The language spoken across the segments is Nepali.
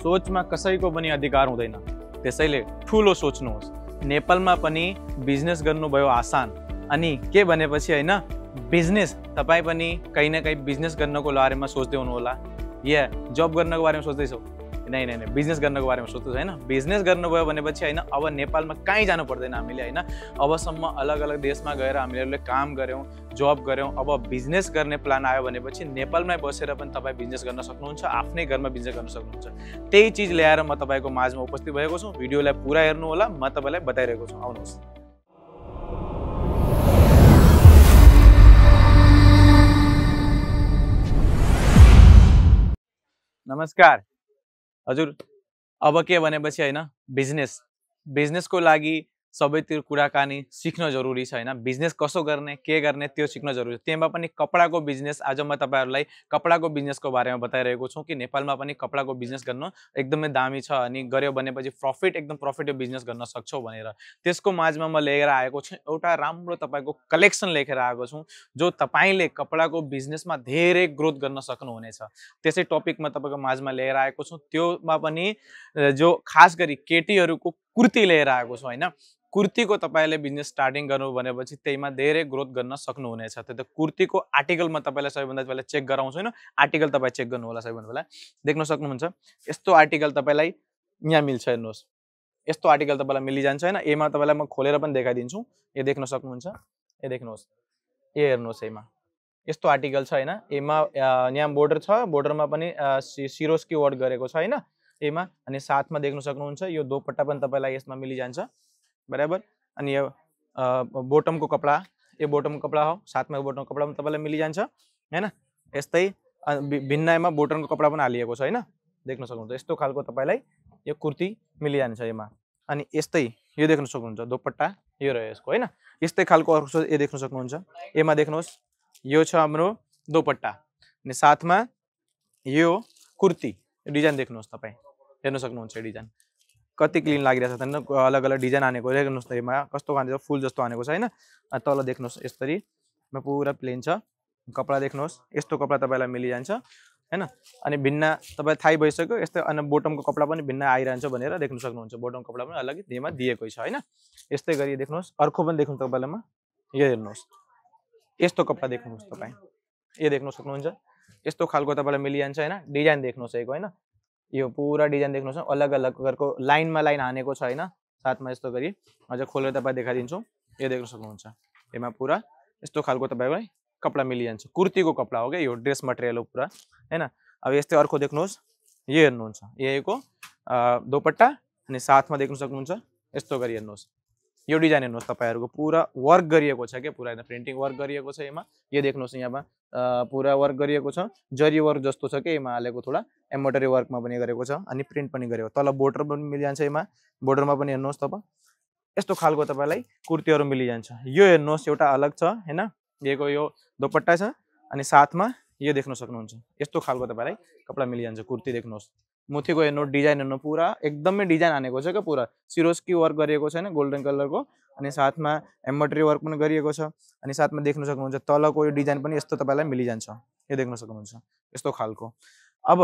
सोचमा कसैको पनि अधिकार हुँदैन, त्यसैले ठुलो सोच्नुहोस्। नेपालमा पनि बिजनेस गर्नुभयो आसान, अनि के भनेपछि हैन बिजनेस तपाई पनि कहीं न कहीं बिजनेस गर्नको बारेमा सोच्दै हुनु होला, या जब गर्नको बारेमा सोच्दैछौ? नहीं, बिजनेस गर्नको बारेमा सोच्दैछौ हैन। बिजनेस गर्नुभयो भनेपछि हैन अब नेपालमा कहीँ जानु पर्दैन हामीले हैन। अबसम्म अलग अलग देशमा गएर हामीले काम गर्यौं, जब गर्यौं। अब बिजनेस गर्ने प्लान आयो भनेपछि नेपालमै बसेर पनि तपाई बिजनेस गर्न सक्नुहुन्छ, आफ्नै घरमा बिजनेस गर्न सक्नुहुन्छ। त्यही चीज ल्याएर म तपाईको माझमा उपस्थित भएको छु। भिडियोलाई पुरा हेर्नु होला, म तपाईलाई बताइरहेको छु। आउनुहोस्। नमस्कार हजुर। अब के भनेपछि हैन बिजनेसको लागि सबैतिर कुराकानी सिक्न जरुरी छ हैन। बिजनेस कसो गर्ने, के गर्ने त्यो सिक्न जरुरी छ। त्यसमा पनि कपडाको बिजनेस। आज म तपाईहरुलाई कपडाको बिजनेसको बारेमा बताइरहेको छु कि नेपालमा पनि कपडाको बिजनेस गर्न एकदमै दामी छ, अनि गर्यो भनेपछि एकदम प्रफिटेबल बिजनेस गर्न सक्छौ भनेर। त्यसको माझमा म लिएर आएको छु एउटा राम्रो तपाईको कलेक्सन लिएर आएको छु, जो तपाईले कपडाको बिजनेसमा धेरै ग्रोथ गर्न सक्नुहुनेछ। त्यसै टपिकमा तपाईको माझमा लिएर आएको छु। त्योमा पनि जो खास गरी केटीहरुको कुर्ती लिएर आएको छु हैन। कुर्तीको तपाईले बिजनेस स्टार्टिङ गर्नु भनेपछि त्यहीमा धेरै ग्रोथ गर्न सक्नुहुनेछ। त्यो कुर्तीको आर्टिकल म तपाईलाई सबैभन्दा पहिला चेक गराउँछु हैन। आर्टिकल तपाई चेक गर्नु होला। सबैभन्दा पहिला देख्न सक्नुहुन्छ यस्तो आर्टिकल तपाईलाई यहाँ मिल्छ। हेर्नुहोस्, यस्तो आर्टिकल तपाईलाई मिलिजान्छ हैन। एमा तपाईलाई म खोलेर पनि देखाइदिन्छु। यो देख्न सक्नुहुन्छ, यो देख्नुहोस्, यो हेर्नुहोस्। एमा यस्तो आर्टिकल छ हैन। एमा यहाँ बोर्डर छ, बोर्डरमा पनि सिरोस्की वर्क गरेको छ हैन एमा। अनि साथमा देख्न सक्नुहुन्छ यो दोपट्टा पनि तपाईलाई यसमा मिलिजान्छ बराबर। अनि यो बोटमको कपडा, यो बोटमको कपडा हो, साथमा बोटमको कपडा पनि तपाईलाई मिलिजान्छ हैन। यस्तै भिन्नमा बोटमको कपडा पनि हालिएको छ हैन। देख्न सक्नुहुन्छ यस्तो खालको तपाईलाई यो कुर्ती मिलिजान्छ एमा। अनि यस्तै यो देख्न सक्नुहुन्छ दोपट्टा यो रह्यो यसको हैन। यस्तै खालको अर्को यो देख्न सक्नुहुन्छ। एमा देख्नुहोस् यो छ हाम्रो दोपट्टा, अनि साथमा यो कुर्ती। डिजाइन देख्नुहोस्, तपाई हेर्न सक्नुहुन्छ। डिजाइन कति क्लीन लागिरहेछ हैन। अलग अलग डिजाइन आनेको हेर्नुहोस् त। एमा कस्तो खान्छ फुल जस्तो आनेको छ हैन। तल देख्नुहोस् यसरी म पुरा प्लेन छ कपडा। देख्नुहोस् यस्तो कपडा तपाईलाई मिलिजान्छ हैन। अनि भिन्न तपाई थाहै भइसक्यो। यस्तै अनि बोटमको कपडा पनि भिन्न आइरहन्छ भनेर देख्न सक्नुहुन्छ। बोटमको कपडा पनि अलग एमा दिएकै छ हैन। यस्तै गरी देख्नुहोस् अर्को पनि देख्नु तपाईलाई म यो हेर्नुहोस्। यस्तो कपडा देख्नुहोस् तपाई, यो देख्न सक्नुहुन्छ। यस्तो खालको तपाईलाई मिलिजान्छ हैन। डिजाइन देख्नुहोस् यसको हैन। यो पुरा डिजाइन देख्नुहोस्, अलग अलग कलरको लाइनमा लाइन हानेको छ हैन। साथमा यस्तो गरी अझ खोलेर तपाई देखाइदिन्छु। यो देख्न सक्नुहुन्छ। एमा पुरा यस्तो खालको तपाईलाई कपडा मिलिजान्छ। कुर्तीको कपडा हो के यो, ड्रेस मटेरियल हो पुरा हैन। अब यस्तै अर्को देख्नुहोस्, यो हेर्नुहुन्छ यहीको दोपट्टा, अनि साथमा देख्न सक्नुहुन्छ यस्तो गरी हेर्नुहोस्। यो डिजाइन हेर्नुहोस् तपाईहरुको पुरा वर्क गरिएको छ के, पुरा प्रिन्टिङ वर्क गरिएको छ एमा। यो देख्नुहोस् यहाँमा पुरा वर्क गरिएको छ, जरी वर्क जस्तो छ के एमा हालेको, थोडा एम्ब्रोइडरी वर्कमा पनि गरेको छ, अनि प्रिन्ट पनि गरेको। तल बोर्डर पनि मिलिजान्छ एमा। बोर्डरमा पनि हेर्नुहोस् तपाई यस्तो खालको तपाईलाई कुर्तीहरु मिलिजान्छ। यो हेर्नुहोस् एउटा अलग छ हैन। यसको यो दोपट्टा छ, अनि साथमा यो देख्न सक्नुहुन्छ यस्तो खालको तपाईलाई कपडा मिलिजान्छ। कुर्ती देख्नुहोस्, मुथीको हेर्नु, डिजाइन हेर्नु, पुरा एकदमै डिजाइन हानेको छ के, पुरा सिरोस्की वर्क गरिएको छ हैन, गोल्डन कलरको। अनि साथमा एम्ब्रोइडरी वर्क पनि गरिएको छ। अनि साथमा देख्न सक्नुहुन्छ तलको यो डिजाइन पनि यस्तो तपाईलाई मिलिजान्छ। यो देख्न सक्नुहुन्छ यस्तो खालको। अब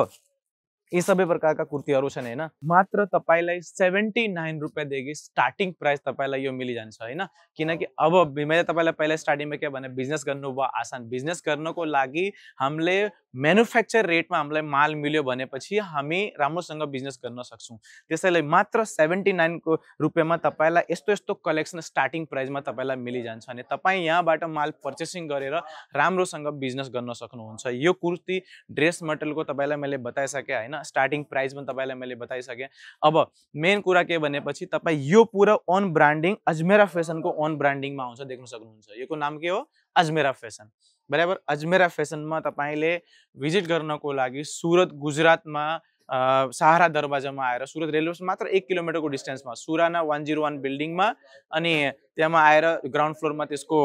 यी सबै प्रकारका कुर्तीहरु छन् हैन। मात्र तपाईलाई 79 रुपैयाँदेखि स्टार्टिङ प्राइस तपाईलाई यो मिलिजान्छ हैन। किनकि अब मैले तपाईलाई पहिला स्टार्टिङमा के भने बिजनेस गर्नु भयो आसान। बिजनेस गर्नको लागि हामीले म्यानुफ्याक्चर रेटमा हामीलाई माल मिल्यो भनेपछि हामी राम्रोसँग बिजनेस गर्न सक्छौं। त्यसैले मात्र 79 को रुपैयाँमा तपाईलाई यस्तो यस्तो कलेक्सन स्टार्टिङ प्राइसमा तपाईलाई मिलिजान्छ। अनि तपाई यहाँबाट माल पर्चेसिङ गरेर राम्रोसँग बिजनेस गर्न सक्नुहुन्छ। यो कुर्ती ड्रेस मटेरियलको तपाईलाई मैले बताइसके हैन। स्टार्टिङ प्राइस पनि तपाईलाई मैले बताइसके। अब मेन कुरा के भनेपछि तपाई यो पुरा ओन ब्रान्डिङ अजमेरा फेसनको ओन ब्रान्डिङमा आउँछ। देख्न सक्नुहुन्छ योको नाम के हो, अजमेरा फेसन बराबर। अजमेरा फेसनमा तपाईले भिजिट गर्नको लागि सुरत गुजरातमा सहारा दरवाजामा आएर, सुरत रेलवे स्टेसन मात्र 1 किलोमिटरको डिस्टेन्समा सुराना 101 बिल्डिङमा, अनि त्यहाँ आएर ग्राउन्ड फ्लोरमा त्यसको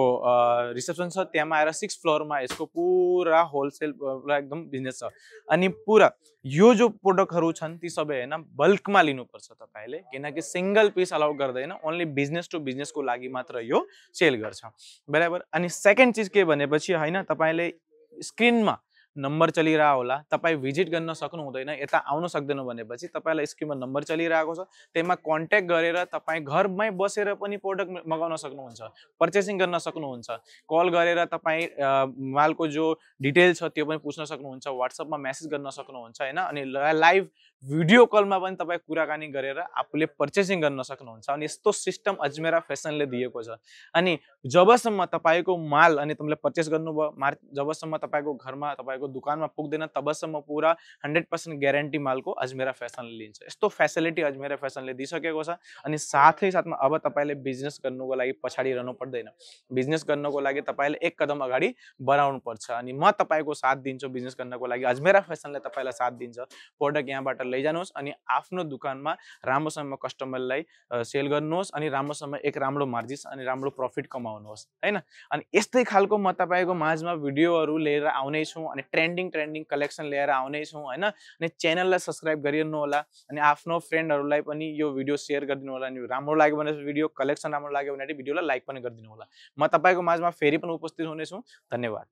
रिसेप्सन छ। त्यहाँ आएर 6th फ्लोरमा यसको पुरा होलसेल एकदम बिजनेस छ। अनि पुरा यो जो प्रोडक्टहरु छन् ती सबै हैन बल्कमा लिनुपर्छ तपाईले, किनकि सिंगल पीस अलाउ गर्दैन। ओन्ली बिजनेस टु बिजनेसको लागि मात्र यो सेल गर्छ बराबर। अनि सेकेन्ड चीज के भनेपछि हैन, तपाईले स्क्रिनमा नम्बर चलिरहेको होला, तपाईँ भिजिट गर्न सक्नु हुँदैन, यता आउन सक्दैन भनेपछि तपाईलाई स्क्रिनमा नम्बर चलिरहेको छ, त्यसमा कन्ट्याक्ट गरेर तपाईँ घरमै बसेर पनि प्रोडक्ट मगाउन सक्नुहुन्छ, पर्चेसिङ गर्न सक्नुहुन्छ। कल गरेर तपाईँ मालको जो डिटेल छ त्यो पनि पुछ्न सक्नुहुन्छ, व्हाट्सएपमा मेसेज गर्न सक्नुहुन्छ हैन, अनि लाइभ भिडियो कलमा पनि तपाईँ कुराकानी गरेर आफूले पर्चेसिङ गर्न सक्नुहुन्छ। अनि यस्तो सिस्टम अजमेरा फेसनले दिएको छ। अनि जबसम्म तपाईको माल अनि तपाईले पर्चेस गर्नुभयो, जबसम्म तपाईको घरमा तपाईको दुकानमा पुग्दैन तबसम्म पुरा 100% ग्यारेन्टी मालको अजमेरा फेसनले लिन्छ। यस्तो फेसिलिटी अजमेरा फेसनले दिइसकेको छ। अनि साथै साथमा अब तपाईले बिजनेस गर्नुको लागि पछाडी रहनु पर्दैन। बिजनेस गर्नको लागि तपाईले एक कदम अगाडि बढाउनु पर्छ। अनि म तपाईको साथ दिन्छु बिजनेस गर्नको लागि, अजमेरा फेसनले तपाईलाई साथ दिन्छ। प्रोडक्ट यहाँबाट लैजानुहोस् अनि आफ्नो दुकानमा राम्रोसँग कस्टमरलाई सेल गर्नुहोस् अनि राम्रोसँग एक राम्रो मार्जिन अनि राम्रो प्रफिट कमाउनुहोस् हैन। अनि यस्तै खालको म तपाईको माझमा भिडियोहरु लिएर आउने छु अनि ट्रेन्डिङ कलेक्सन लिएर आउने छु हैन। अनि च्यानललाई सब्स्क्राइब गरिदिनु होला अनि आफ्नो फ्रेन्डहरुलाई पनि यो भिडियो शेयर गरिदिनु होला। अनि राम्रो लाग्यो भने भिडियो कलेक्सन राम्रो लाग्यो भने भिडियोलाई लाइक पनि गरिदिनु होला। म तपाईको माझमा फेरि पनि उपस्थित हुने छु। धन्यवाद।